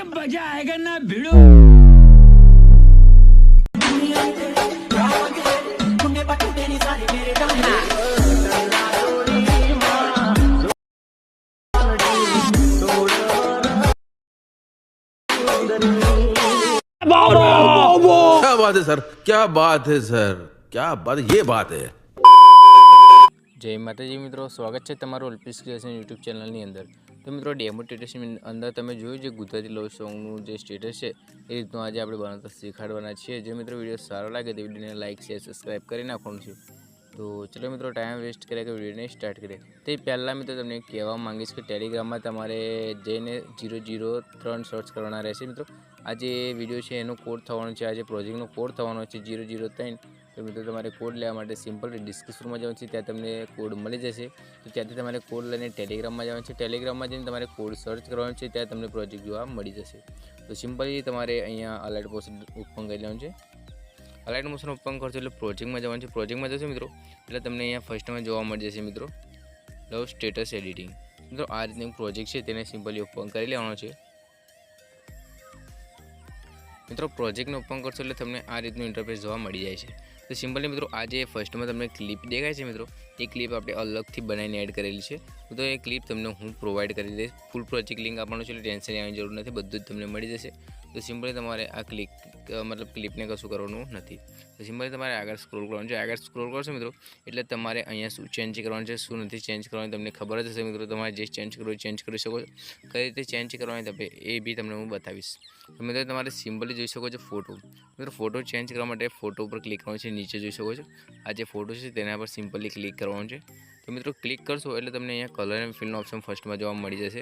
मजा आएगा ना भिड़ो। क्या बात है सर, क्या बात है सर, क्या बात है, ये बात है। जय माताजी मित्रों, स्वागत है तमाરું અલ્પેશ ક્રિએશન યુટ્યુબ ચેનલની અંદર। તો મિત્રો ડેમો સ્ટેટસની અંદર તમે જોયું જે ગુજરાતી લવ સોંગનું જે સ્ટેટસ છે એ રીતનું આજે આપણે બનાવતા શીખવાડવાના છીએ। જે મિત્રો વિડીયો સારો લાગે તો વિડીયોને લાઇક શેર સબસ્ક્રાઈબ કરી નાખવાનું છે। તો ચલો મિત્રો ટાઈમ વેસ્ટ કર્યા કે વિડીયોને સ્ટાર્ટ કરીએ। તે પહેલાં મિત્રો તમને કહેવા માંગીશ કે ટેલિગ્રામમાં તમારે જઈને 003 સર્ચ કરવાના રહેશે મિત્રો। આ જે વિડીયો છે એનો કોડ થવાનો છે, આ જે પ્રોજેક્ટનો કોડ થવાનો છે 003। તો મિત્રો તમારે કોડ લેવા માટે સિમ્પલ ડિસ્ક્રિપ્શનમાં જવાનું છે, ત્યાં તમને કોડ મળી જશે। તો ત્યાંથી તમારે કોડ લઈને ટેલિગ્રામમાં જવાનું છે, ટેલિગ્રામમાં જઈને તમારે કોડ સર્ચ કરવાનું છે, ત્યાં તમને પ્રોજેક્ટ જોવા મળી જશે। તો સિમ્પલી તમારે અહીંયા અલાઇટ મોશન ઓપન કરી લેવાનું છે। અલાઇટ મોશન ઓપન કરશો એટલે પ્રોજેક્ટમાં જવાનું છે। પ્રોજેક્ટમાં જશો મિત્રો એટલે તમને અહીંયા ફર્સ્ટમાં જોવા મળી જશે મિત્રો લવ સ્ટેટસ એડિટિંગ। મિત્રો આ રીતનું પ્રોજેક્ટ છે તેને સિમ્પલી ઓપન કરી લેવાનો છે। મિત્રો પ્રોજેક્ટને ઓપન કરશો એટલે તમને આ રીતનું ઇન્ટરફેસ જોવા મળી જાય છે। તો સિમ્પલી મિત્રો આ જે ફર્સ્ટમાં તમને ક્લિપ દેખાય છે મિત્રો એ ક્લિપ આપણે અલગથી બનાવીને એડ કરેલી છે। તો એ ક્લિપ તમને હું પ્રોવાઈડ કરી દઈશ, ફૂલ પ્રોજેક્ટ લિંક આપવાનું છે એટલે ટેન્શન લેવાની જરૂર નથી, બધું જ તમને મળી જશે। તો સિમ્પલી તમારે આ ક્લિપને કશું કરવાનું નથી। તો સિમ્પલી તમારે આગળ સ્ક્રોલ કરવાનું છે। આગળ સ્ક્રોલ કરશો મિત્રો એટલે તમારે અહીંયા શું ચેન્જ કરવાનું છે શું નથી ચેન્જ કરવાનું તમને ખબર જ હશે મિત્રો। તમારે જે ચેન્જ કરવું ચેન્જ કરી શકો છો, કઈ રીતે ચેન્જ કરવાની તમે એ બી તમને હું બતાવીશ। તો મિત્રો તમારે સિમ્પલી જોઈ શકો છો ફોટો। મિત્રો ફોટો ચેન્જ કરવા માટે ફોટો ઉપર ક્લિક કરવાનું છે, નીચે જોઈ શકો છો આ જે ફોટો છે તેના પર સિમ્પલી ક્લિક કરવાનું છે। તો મિત્રો ક્લિક કરશો એટલે તમને અહીંયા કલર એન્ડ ફિલનો ઓપ્શન ફર્સ્ટમાં જોવા મળી જશે,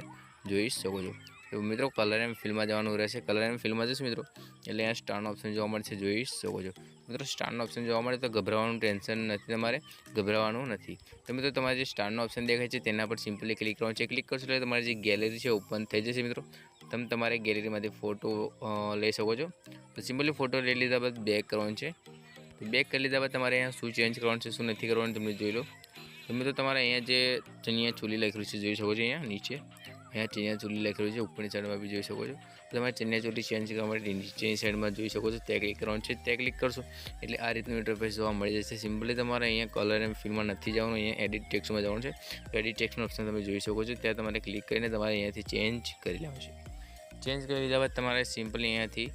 જોઈ શકો છો। તો મિત્રો કલર એન્ડ ફિલમાં જવાનું રહેશે। કલર એન્ડ ફિલમાં જશે મિત્રો એટલે અહીંયા સ્ટારનો ઓપ્શન જોવા મળશે, જોઈ શકો છો। મિત્રો સ્ટારનો ઓપ્શન જોવા મળે તો ગભરાવાનું ટેન્શન નથી, તમારે ગભરાવાનું નથી। તો મિત્રો તમારે જે સ્ટારનો ઓપ્શન દેખાય છે તેના પર સિમ્પલી ક્લિક કરવાનું છે। ક્લિક કરશો એટલે તમારી જે ગેલેરી છે ઓપન થઈ જશે મિત્રો। તમે તમારી ગેલેરીમાંથી ફોટો લઈ શકો છો। તો સિમ્પલી ફોટો લઈ લીધા બાદ બેક કરવાનું છે। તો બેક કરી લીધા બાદ તમારે અહીંયા શું ચેન્જ કરવાનું છે શું નથી કરવાનું તમને જોઈ લો। તો મિત્રો તમારે અહીંયા જે ચણિયા ચોલી લખેલું છે જોઈ શકો છો, અહીંયા નીચે અહીંયા ચણિયા ચોલી લખેલું છે, ઉપરની સાઈડમાં બી જોઈ શકો છો। તો તમારે ચણિયા ચોલી ચેન્જ કરવા માટે નીચેની સાઈડમાં જોઈ શકો છો ત્યાં ક્લિક કરવાનું છે। ત્યાં ક્લિક કરશો એટલે આ રીતનું ઇન્ટરફેસ જોવા મળી જશે। સિમ્પલી તમારે અહીંયા કલર એન્ડ ફિલમાં નથી જવાનું, અહીંયા એડિટ ટેક્સ્ટમાં જવાનું છે। તો એડિટ ટેક્સ્ટનો ઓપ્શન તમે જોઈ શકો છો, ત્યાં તમારે ક્લિક કરીને તમારે અહીંયાથી ચેન્જ કરી લેવાનું છે। ચેન્જ કરી લીધા બાદ તમારે સિમ્પલી અહીંયાથી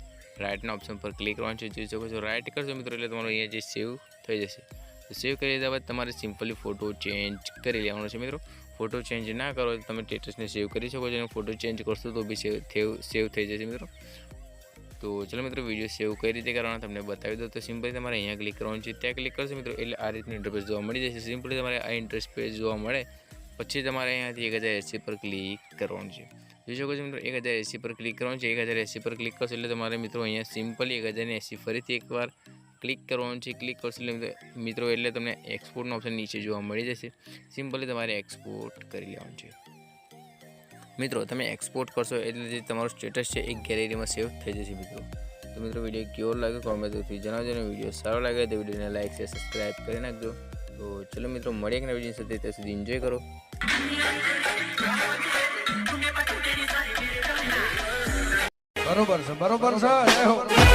રાઇટના ઓપ્શન પર ક્લિક કરવાનું છે, જોઈ શકો છો। રાઇટ કરશો મિત્રો એટલે તમારું અહીંયા જે સેવ થઈ જશે। તો સેવ કરી લીધા બાદ તમારે સિમ્પલી ફોટો ચેન્જ કરી લેવાનો છે મિત્રો। ફોટો ચેન્જ ના કરો તો તમે સ્ટેટસને સેવ કરી શકો છો, અને ફોટો ચેન્જ કરશો તો બી સેવ થઈ જશે મિત્રો। તો ચલો મિત્રો વિડીયો સેવ કઈ રીતે કરવાનો તમને બતાવી દો। તો સિમ્પલી તમારે અહીંયા ક્લિક કરવાનું છે, ત્યાં ક્લિક કરશો મિત્રો એટલે આ રીતનું ઇન્ટરફેસ જોવા મળી જશે। સિમ્પલી તમારે આ ઇન્ટરફેસ જોવા મળે પછી તમારે અહીંયાથી 1080 પર ક્લિક કરવાનું છે, જોઈ શકો છો મિત્રો 1080 પર ક્લિક કરવાનું છે। 1080 પર ક્લિક કરશો એટલે તમારે મિત્રો અહીંયા સિમ્પલી 1080 ફરીથી એકવાર ક્લિક કરવાનું છે। ક્લિક કરશો એટલે મિત્રો એટલે તમને એક્સપોર્ટનો ઓપ્શન નીચે જોવા મળી જશે। સિમ્પલી તમારે એક્સપોર્ટ કરી લેવાનું છે મિત્રો। તમે એક્સપોર્ટ કરશો એટલે જે તમારું સ્ટેટસ છે એ ગેલેરીમાં સેવ થઈ જશે મિત્રો। તો મિત્રો વિડીયો કેવો લાગે કોમેન્ટથી જણાવજો, અને વિડીયો સારો લાગે તો વિડીયોને લાઇક શેર સબસ્ક્રાઈબ કરી નાખજો। તો ચલો મિત્રો મળીએ એક નવા વિડીયો સાથે, ત્યાં સુધી એન્જોય કરો। બરોબર છે, બરોબર છે।